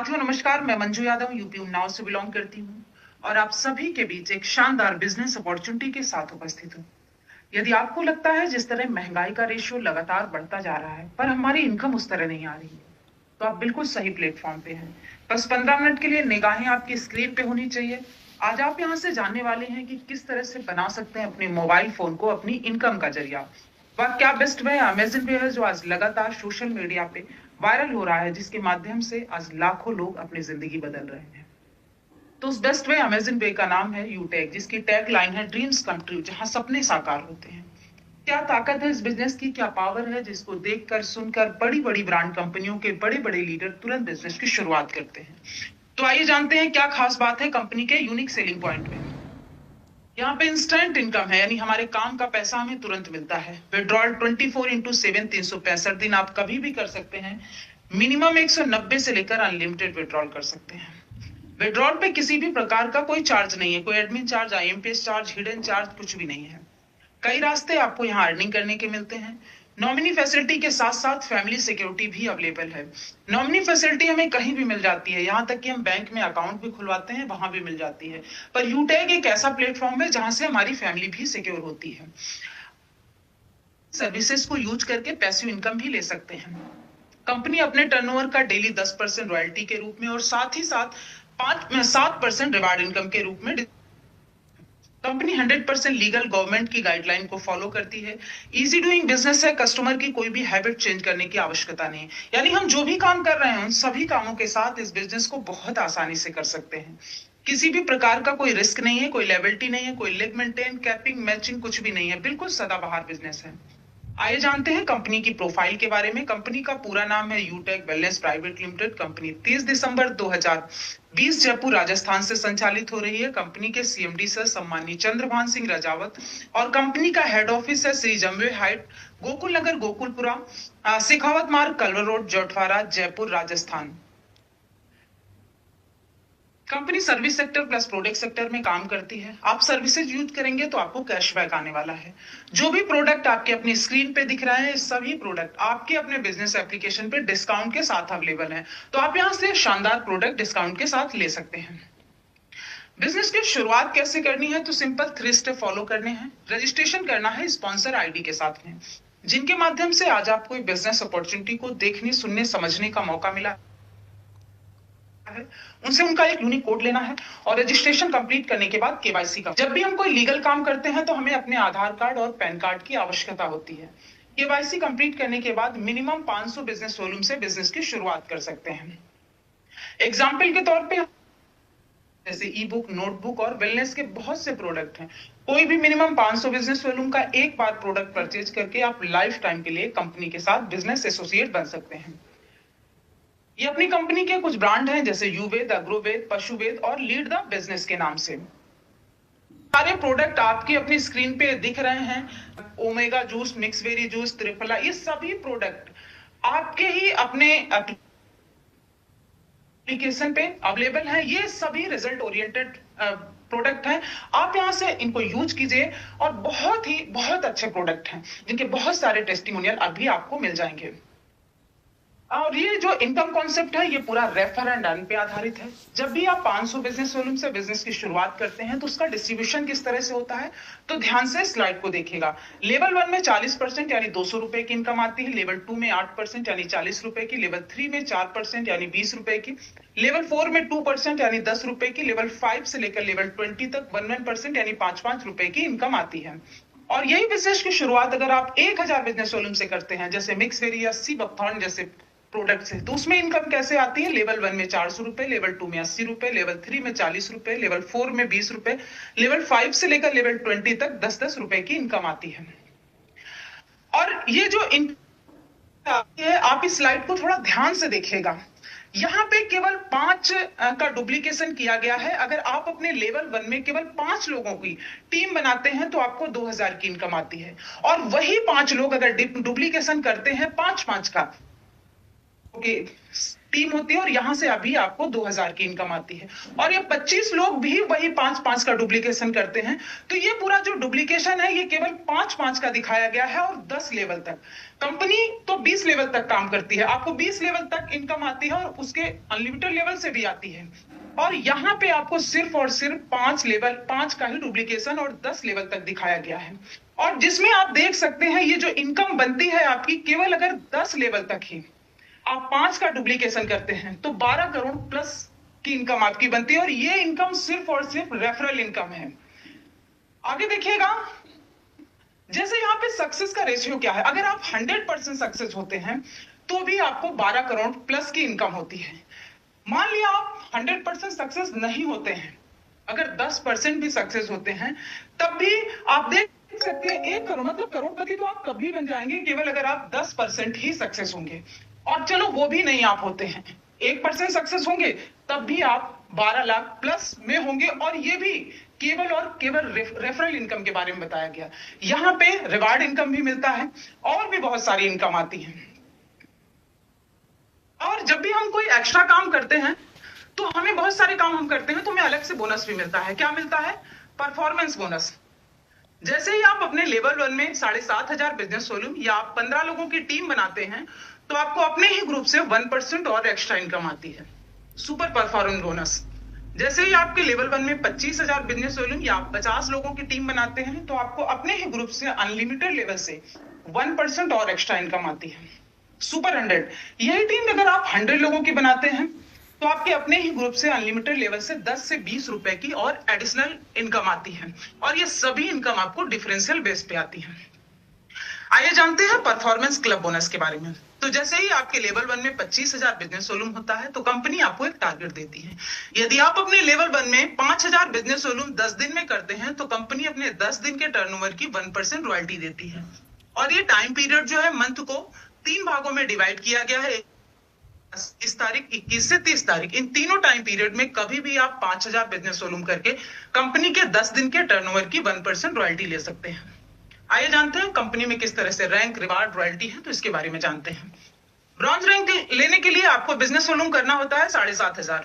साथियों नमस्कार, मैं मंजू यादव यूपी उन्नाव से बिलोंग करती हूँ और आप सभी के बीच एक शानदार बिजनेस अपॉर्चुनिटी के साथ उपस्थित हूँ। यदि आपको लगता है जिस तरह महंगाई का रेशियो लगातार बढ़ता जा रहा है पर हमारी इनकम उस तरह नहीं आ रही है, तो आप बिल्कुल सही प्लेटफॉर्म पे हैं। बस 15 मिनट के लिए निगाहें आपकी स्क्रीन पे होनी चाहिए। आज आप यहाँ से जानने वाले हैं कि किस तरह से बना सकते हैं अपने मोबाइल फोन को अपनी इनकम का जरिया। वह क्या बेस्ट वे अमेजन पे है जो आज लगातार सोशल मीडिया पे वायरल हो रहा है, जिसके माध्यम से आज लाखों लोग अपनी जिंदगी बदल रहे हैं। तो उस बेस्ट वे अमेजन पे का नाम है यूटेक, जिसकी टैग लाइन है ड्रीम्स कम ट्रू, जहां सपने साकार होते हैं। क्या ताकत है इस बिजनेस की, क्या पावर है जिसको देखकर सुनकर बड़ी बड़ी ब्रांड कंपनियों के बड़े बड़े लीडर तुरंत बिजनेस की शुरुआत करते हैं। तो आइए जानते हैं क्या खास बात है कंपनी के यूनिक सेलिंग पॉइंट में। यहाँ पे इंस्टेंट इनकम है, यानी हमारे काम का पैसा हमें तुरंत मिलता है। विड्रॉल 24x7 365 दिन आप कभी भी कर सकते हैं। मिनिमम 190 से लेकर अनलिमिटेड विड्रॉल कर सकते हैं। विड्रॉल पे किसी भी प्रकार का कोई चार्ज नहीं है, कोई admin charge, IMPS charge, hidden charge कुछ भी नहीं है। कई रास्ते आपको यहाँ अर्निंग करने के मिलते हैं। नॉमिनी फैसिलिटी के साथ साथ फैमिली सिक्योरिटी भी अवेलेबल है। नॉमिनी फैसिलिटी हमें कहीं भी मिल जाती है, यहाँ तक कि हम बैंक में अकाउंट भी खुलवाते हैं, वहां भी मिल जाती है। पर यूटेक एक ऐसा प्लेटफॉर्म है जहां से हमारी फैमिली भी सिक्योर होती है। सर्विसेज को यूज करके पैसिव इनकम भी ले सकते हैं। कंपनी अपने टर्नओवर का डेली 10% रॉयल्टी के रूप में और साथ ही साथ 7% रिवार्ड इनकम के रूप में कंपनी 100% लीगल गवर्नमेंट की गाइडलाइन को फॉलो करती है। इजी डूइंग बिजनेस है, कस्टमर की कोई भी हैबिट चेंज करने की आवश्यकता नहीं, यानी हम जो भी काम कर रहे हैं उन सभी कामों के साथ इस बिजनेस को बहुत आसानी से कर सकते हैं। किसी भी प्रकार का कोई रिस्क नहीं है, कोई लायबिलिटी नहीं है, कोई लेग मेंटेन, कैपिंग, मैचिंग कुछ भी नहीं है, बिल्कुल सदाबहार बिजनेस है। आइए जानते हैं कंपनी की प्रोफाइल के बारे में। कंपनी का पूरा नाम है यूटेक वेलनेस प्राइवेट लिमिटेड। कंपनी 30 दिसंबर 2020 जयपुर राजस्थान से संचालित हो रही है। कंपनी के सीएमडी सर सम्मानीय चंद्रभान सिंह राजावत और कंपनी का हेड ऑफिस है श्री जमवे हाइट, गोकुल नगर, गोकुलपुरा, शेखावत मार्ग, culvert road, Jhotwara, Jaipur, Rajasthan. Company service sector plus product sector में काम करती है। आप सर्विसेज यूज करेंगे तो आपको कैशबैक आने वाला है। जो भी प्रोडक्ट आपके अपनी स्क्रीन पे दिख रहा है, सभी प्रोडक्ट आपके अपने बिजनेस एप्लीकेशन पे डिस्काउंट के साथ अवेलेबल है। तो आप यहां से शानदार प्रोडक्ट डिस्काउंट के साथ ले सकते हैं। बिजनेस की शुरुआत कैसे करनी है, तो सिंपल 3 स्टेप फॉलो करने हैं। रजिस्ट्रेशन करना है स्पॉन्सर आईडी के साथ में, जिनके माध्यम से आज आपको बिजनेस अपॉर्चुनिटी को देखने, सुनने, समझने का मौका मिला है। उनसे उनका एक यूनिक कोड लेना है और रजिस्ट्रेशन कंप्लीट करने के बाद केवाईसी का। जब भी हम कोई लीगल काम करते हैं तो हमें अपने आधार कार्ड और पैन कार्ड की आवश्यकता होती है। केवाईसी कंप्लीट करने के बाद मिनिमम 500 बिजनेस वॉल्यूम से बिजनेस की शुरुआत कर सकते हैं। एग्जाम्पल के तौर पे जैसे ई बुक, नोटबुक और वेलनेस के बहुत से प्रोडक्ट हैं। कोई भी मिनिमम 500 बिजनेस वॉल्यूम का एक बार प्रोडक्ट परचेज करके आप लाइफ टाइम के लिए कंपनी के साथ बिजनेस एसोसिएट बन सकते हैं। ये अपनी कंपनी के कुछ ब्रांड हैं जैसे युवेद, अग्रोवेद, पशुवेद और लीड द बिजनेस के नाम से। सारे प्रोडक्ट आपकी अपनी स्क्रीन पे दिख रहे हैं। ओमेगा जूस, मिक्सवेरी जूस, त्रिफला, ये सभी प्रोडक्ट आपके ही अपने एप्लीकेशन पे अवेलेबल है। ये सभी रिजल्ट ओरिएंटेड प्रोडक्ट हैं। आप यहां से इनको यूज कीजिए और बहुत अच्छे प्रोडक्ट हैं जिनके बहुत सारे टेस्टिमोनियल अभी आपको मिल जाएंगे। और ये जो इनकम कॉन्सेप्ट है ये पूरा रेफर एंड अर्न पे आधारित है। जब भी आप 500 बिजनेस वॉल्यूम से बिजनेस की शुरुआत करते हैं तो उसका डिस्ट्रीब्यूशन किस तरह से होता है, तो ध्यान से स्लाइड को देखिएगा। लेवल 1 में 40% यानी 200 रुपए की इनकम आती है। लेवल 2 में 8% यानी 40 रुपए की। लेवल 3 में 4% यानी 20 रुपए की। लेवल 4 में 2% यानी 10 रुपए की। लेवल 5 से लेकर लेवल 20 तक 11% यानी 5 रुपए की इनकम आती है। और यही बिजनेस की शुरुआत अगर आप 1000 बिजनेस वॉल्यूम से करते हैं, जैसे मिक्सवेरी या सी बकथॉर्न जैसे प्रोडक्ट्स है, तो उसमें इनकम कैसे आती है। लेवल 1 में 400 रुपए, लेवल 2 में 80 रुपए, लेवल 3 में 40 रुपए, लेवल 4 में 20 रुपए, लेवल 5 से लेकर लेवल 20 तक 10-10 रुपए की इनकम आती है। और ये जो इनकम आती है, आप इस स्लाइड को थोड़ा ध्यान से देखिएगा। यहाँ पे केवल 5 का डुप्लीकेशन किया गया है। अगर आप अपने लेवल 1 में केवल 5 लोगों की टीम बनाते हैं तो आपको 2000 की इनकम आती है। और वही 5 लोग अगर डुप्लीकेशन करते हैं 5-5 का टीम होती है और यहां से अभी आपको 2000 की इनकम आती है। और ये 25 लोग भी वही 5-5 का डुप्लीकेशन करते हैं। तो ये पूरा जो डुप्लीकेशन है ये केवल 5-5 का दिखाया गया है और 10 लेवल तक। कंपनी तो 20 लेवल तक काम करती है, आपको 20 लेवल तक इनकम आती है और उसके अनलिमिटेड लेवल से भी आती है। और यहां पे आपको सिर्फ और सिर्फ 5 का ही डुप्लीकेशन और 10 लेवल तक दिखाया गया है। और जिसमें आप देख सकते हैं ये जो इनकम बनती है आपकी, केवल अगर 10 लेवल तक ही आप 5 का डुप्लीकेशन करते हैं तो 12 करोड़ प्लस की इनकम आपकी बनती है। और ये इनकम सिर्फ और सिर्फ रेफरल इनकम है। आगे देखिएगा, जैसे यहाँ पे सक्सेस का रेशियो क्या है, अगर आप 100% सक्सेस होते हैं तो भी आपको 12 करोड़ प्लस की इनकम होती है। मान लिया आप 100% सक्सेस नहीं होते हैं, अगर 10% भी सक्सेस होते हैं तब भी आप देख सकते हैं 1 करोड़ मतलब करोड़पति तो आप कभी बन जाएंगे केवल अगर आप 10% ही सक्सेस होंगे। और चलो वो भी नहीं आप होते हैं, 1% सक्सेस होंगे तब भी आप 12 लाख प्लस में होंगे। और ये भी केवल और केवल रेफरल इनकम के बारे में बताया गया। यहां पे रिवार्ड इनकम भी मिलता है और भी बहुत सारी इनकम आती है। और जब भी हम कोई एक्स्ट्रा काम करते हैं तो हमें बहुत सारे काम हम करते हैं तो हमें अलग से बोनस भी मिलता है। क्या मिलता है? Performance bonus. जैसे ही आप अपने लेवल 1 में 7,500 बिजनेस वॉल्यूम या आप 15 लोगों की टीम बनाते हैं तो आपको अपने ही ग्रुप से 1% और एक्स्ट्रा इनकम आती है, सुपर परफॉर्मेंस बोनस। जैसे ही आपके लेवल 1 में 25,000 बिजनेस वॉल्यूम या आप 50 लोगों की टीम बनाते हैं तो आपको अपने ही ग्रुप से अनलिमिटेड लेवल से 1% और एक्स्ट्रा इनकम आती है, सुपर 100। यही टीम अगर आप 100 लोगों की बनाते हैं तो आपके अपने ही ग्रुप से अनलिमिटेड लेवल से 10 से 20 रुपए की और एडिशनल इनकम आती है। और ये सभी इनकम आपको डिफरेंशियल बेस पे आती है। आइए जानते हैं परफॉर्मेंस क्लब बोनस के बारे में। तो जैसे ही आपके लेवल 1 में 25,000 बिजनेस वॉल्यूम होता है तो कंपनी आपको एक टारगेट देती है। यदि आप अपने लेवल 1 में 5,000 बिजनेस वॉल्यूम 10 दिन में करते हैं तो कंपनी अपने 10 दिन के टर्नओवर की 1% रॉयल्टी देती है। और ये टाइम पीरियड जो है मंथ को 3 भागों में डिवाइड किया गया है, 20 तारीख, 21 से 30 तारीख। इन तीनों टाइम पीरियड में कभी भी आप 5,000 बिजनेस वॉल्यूम करके कंपनी के 10 दिन के टर्नओवर की 1% रॉयल्टी ले सकते हैं। आइए जानते हैं कंपनी में किस तरह से रैंक, रिवार्ड, रॉयल्टी है, तो इसके बारे में जानते हैं। ब्रॉन्ज रैंक लेने के लिए आपको बिजनेस वॉल्यूम करना होता है 7,500।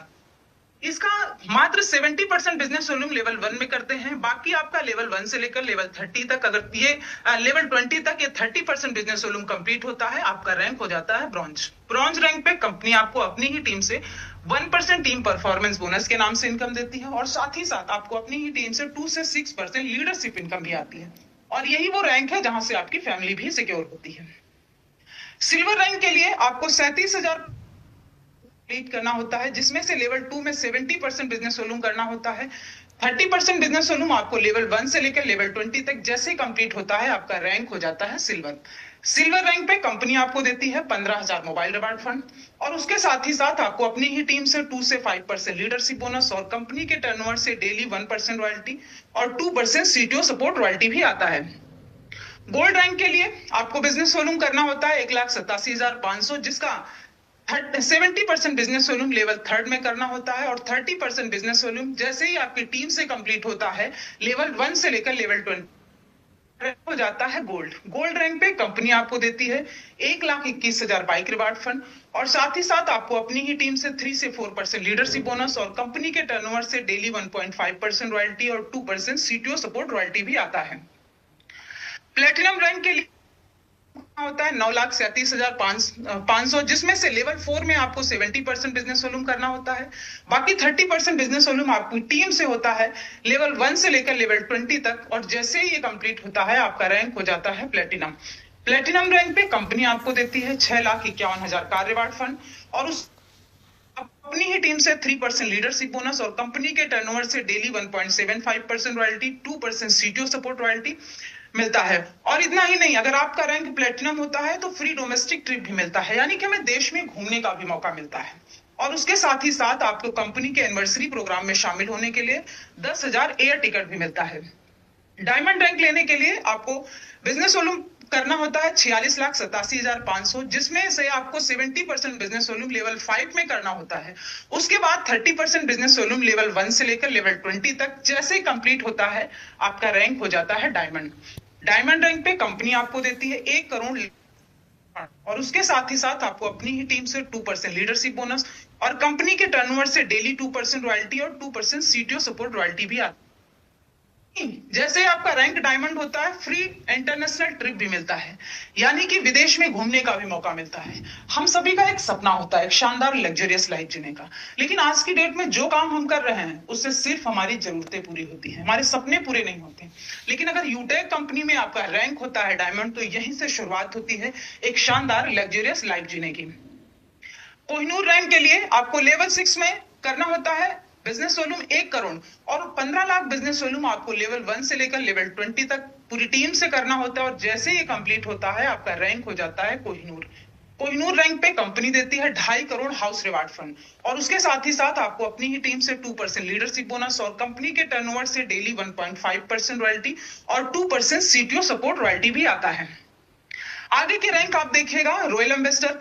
इसका मात्र 70% बिजनेस वॉल्यूम लेवल 1 में करते हैं, बाकी आपका लेवल 1 से लेकर लेवल 30 तक, अगर ये लेवल 20 तक ये 30% बिजनेस वॉल्यूम कंप्लीट होता है, आपका रैंक हो जाता है ब्रॉन्ज। ब्रॉन्ज रैंक पे कंपनी आपको अपनी ही टीम से 1% टीम परफॉर्मेंस बोनस के नाम से इनकम देती है और साथ ही साथ आपको अपनी ही टीम से 2 से 6% लीडरशिप इनकम भी आती है। और यही वो रैंक है जहां से आपकी फैमिली भी सिक्योर होती है। सिल्वर रैंक के लिए आपको 37,000 कंप्लीट करना होता है, जिसमें से लेवल 2 में 70% बिजनेस वॉल्यूम करना होता है। 30% बिजनेस वॉल्यूम आपको लेवल 1 से लेकर लेवल 20 तक जैसे कंप्लीट होता है आपका रैंक हो जाता है सिल्वर। सिल्वर रैंक पे कंपनी आपको देती है 15,000 मोबाइल रिवार्ड फंड और उसके साथ ही साथ आपको अपनी ही टीम से 2 से 5% लीडरशिप बोनस और कंपनी के टर्नओवर से डेली 1% रॉयल्टी और 2% सीटीओ सपोर्ट रॉयल्टी भी आता है। गोल्ड रैंक के लिए आपको बिजनेस वॉल्यूम करना होता है 1,87,500, जिसका 70% बिजनेस वॉल्यूम लेवल 3 में करना होता है और 30% बिजनेस वॉल्यूम जैसे ही आपकी टीम से कंप्लीट होता है लेवल 1 से लेकर लेवल 20 हो जाता है गोल्ड। गोल्ड रैंक पे कंपनी आपको देती है 1,21,000 बाइक रिवार्ड फंड और साथ ही साथ आपको अपनी ही टीम से 3 से 4% लीडरशिप बोनस और कंपनी के टर्नओवर से डेली 1.5% रॉयल्टी और 2% सीटीओ सपोर्ट रॉयल्टी भी आता है। प्लेटिनम रैंक के लिए होता है 9,37,500, जिसमें से लेवल 4 में आपको 70% बिजनेस वॉल्यूम करना होता है, बाकी 30% बिजनेस वॉल्यूम आपकी टीम से होता है लेवल 1 से लेकर लेवल 20 तक और जैसे ही ये कंप्लीट होता है आपका रैंक हो जाता है प्लेटिनम। प्लेटिनम रैंक पे कंपनी आपको देती है 6,51,000 कार रिवार्ड फंड और उस अपनी ही टीम से 3% लीडरशिप बोनस और कंपनी के टर्नओवर से daily 1.75% royalty, 2% CTO support royalty मिलता है। और इतना ही नहीं, अगर आपका रैंक प्लेटिनम होता है तो फ्री डोमेस्टिक ट्रिप भी मिलता है, यानी कि हमें देश में घूमने का भी मौका मिलता है। और उसके साथ ही साथ आपको कंपनी के एनिवर्सरी प्रोग्राम में शामिल होने के लिए 10,000 एयर टिकट भी मिलता है। डायमंड रैंक लेने के लिए आपको बिजनेस वॉल्यूम करना होता है 46,87,500, जिसमें से आपको 70% बिजनेस वॉल्यूम लेवल 5 में करना होता है। उसके बाद 30% बिजनेस वॉल्यूम लेवल 1 से लेकर लेवल 20 तक जैसे ही कंप्लीट होता है आपका रैंक हो जाता है डायमंड। डायमंड रैंक पे कंपनी आपको देती है 1 करोड़ और उसके साथ ही साथ आपको अपनी ही टीम से 2% लीडरशिप बोनस और कंपनी के टर्नओवर से डेली 2% रॉयल्टी और 2% सीटीओ सपोर्ट रॉयल्टी भी आती है। जैसे ही आपका रैंक डायमंड होता है, फ्री इंटरनेशनल ट्रिप भी मिलता है, यानी कि विदेश में घूमने का भी मौका मिलता है। हम सभी का एक सपना होता है एक शानदार लग्जरियस लाइफ जीने का, लेकिन आज की डेट में जो काम हम कर रहे हैं उससे सिर्फ हमारी जरूरतें पूरी होती हैं, हमारे सपने पूरे नहीं होते। लेकिन अगर यूटेक कंपनी में आपका रैंक होता है डायमंड, तो यहीं से शुरुआत होती है एक शानदार लग्जरियस लाइफ जीने की। कोहिनूर रैंक के लिए आपको लेवल 6 में करना होता है बिजनेस वॉल्यूम 1 करोड़ और 15 लाख बिजनेस वॉल्यूम आपको लेवल 1 से लेकर लेवल 20 तक पूरी टीम से करना होता है। और जैसे ये कंप्लीट होता है आपका रैंक हो जाता है कोहिनूर। कोहिनूर रैंक पे कंपनी देती है 2.5 करोड़ हाउस रिवार्ड फंड और उसके साथ ही साथ आपको अपनी ही टीम से 2% लीडरशिप बोनस और कंपनी के टर्नओवर से डेली 1.5% रॉयल्टी और 2% सीटीओ सपोर्ट रॉयल्टी भी आता है। आगे के रैंक आप देखिएगा, रॉयल एम्बेसडर,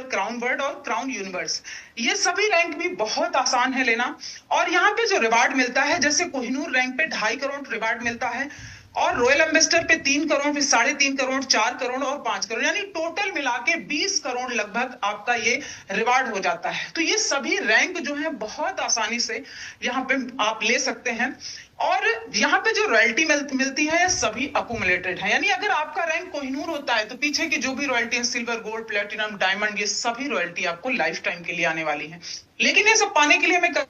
क्राउन वर्ड और क्राउन यूनिवर्स। ये सभी रैंक भी बहुत आसान है लेना। और यहाँ पे जो रिवार्ड मिलता है, जैसे कोहिनूर रैंक पे 2.5 करोड़ रिवार्ड मिलता है और रॉयल एम्बेसडर पे 3 करोड़, फिर 3.5 करोड़, 4 करोड़ और 5 करोड़, यानी टोटल मिला के 20 करोड़ लगभग आपका ये रिवार्ड हो जाता है। तो ये सभी रैंक जो है बहुत आसानी से यहाँ पे आप ले सकते हैं। और यहाँ पे जो रॉयल्टी मिलती है सभी अकुमुलेटेड है, यानी अगर आपका रैंक कोहिनूर होता है तो पीछे की जो भी रॉयल्टी है, सिल्वर, गोल्ड, प्लेटिनम, डायमंड, ये सभी रॉयल्टी आपको लाइफ टाइम के लिए आने वाली है। लेकिन ये सब पाने के लिए हमें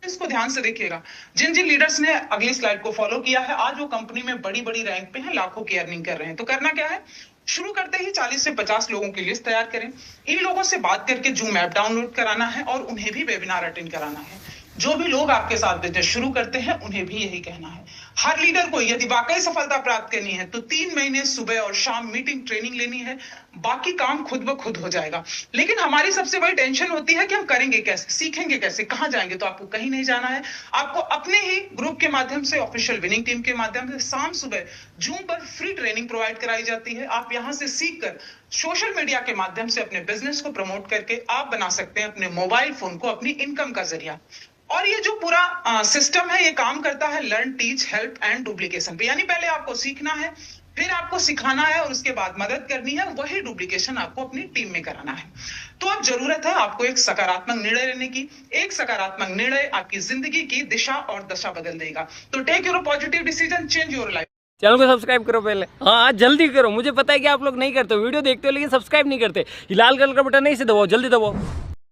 इसको ध्यान से देखिएगा, जिन जिन लीडर्स ने अगली स्लाइड को फॉलो किया है, आज वो कंपनी में बड़ी बड़ी रैंक पे हैं, लाखों की अर्निंग कर रहे हैं। तो करना क्या है, शुरू करते ही 40 से 50 लोगों की लिस्ट तैयार करें। इन लोगों से बात करके जूम ऐप डाउनलोड कराना है और उन्हें भी वेबिनार अटेंड कराना है। जो भी लोग आपके साथ बिजनेस शुरू करते हैं उन्हें भी यही कहना है। हर लीडर को यदि वाकई सफलता प्राप्त करनी है तो 3 महीने सुबह और शाम मीटिंग ट्रेनिंग लेनी है, बाकी काम खुद ब खुद हो जाएगा। लेकिन हमारी सबसे बड़ी टेंशन होती है कि हम करेंगे कैसे, सीखेंगे कैसे, कहां जाएंगे। तो आपको कहीं नहीं जाना है, आपको अपने ही ग्रुप के माध्यम से, ऑफिशियल विनिंग टीम के माध्यम से शाम सुबह जूम पर फ्री ट्रेनिंग प्रोवाइड कराई जाती है। आप यहां से सीखकर सोशल मीडिया के माध्यम से अपने बिजनेस को प्रमोट करके आप बना सकते हैं अपने मोबाइल फोन को अपनी इनकम का जरिया। और ये जो पूरा सिस्टम है ये काम करता है learn, teach, help and duplication पे, यानी पहले आपको सीखना है, फिर आपको सिखाना है और उसके बाद मदद करनी है, वही डुप्लीकेशन आपको अपनी टीम में कराना है। तो अब जरूरत है आपको एक सकारात्मक निर्णय लेने की। एक सकारात्मक निर्णय आपकी जिंदगी की दिशा और दशा बदल देगा। तो take your positive decision, change your life. Channel को सब्सक्राइब करो पहले, हाँ जल्दी करो। मुझे पता है कि आप लोग नहीं करते, वीडियो देखते हो लेकिन सब्सक्राइब नहीं करते। ये लाल कलर का बटन नहीं से दबाओ, जल्दी दबाओ।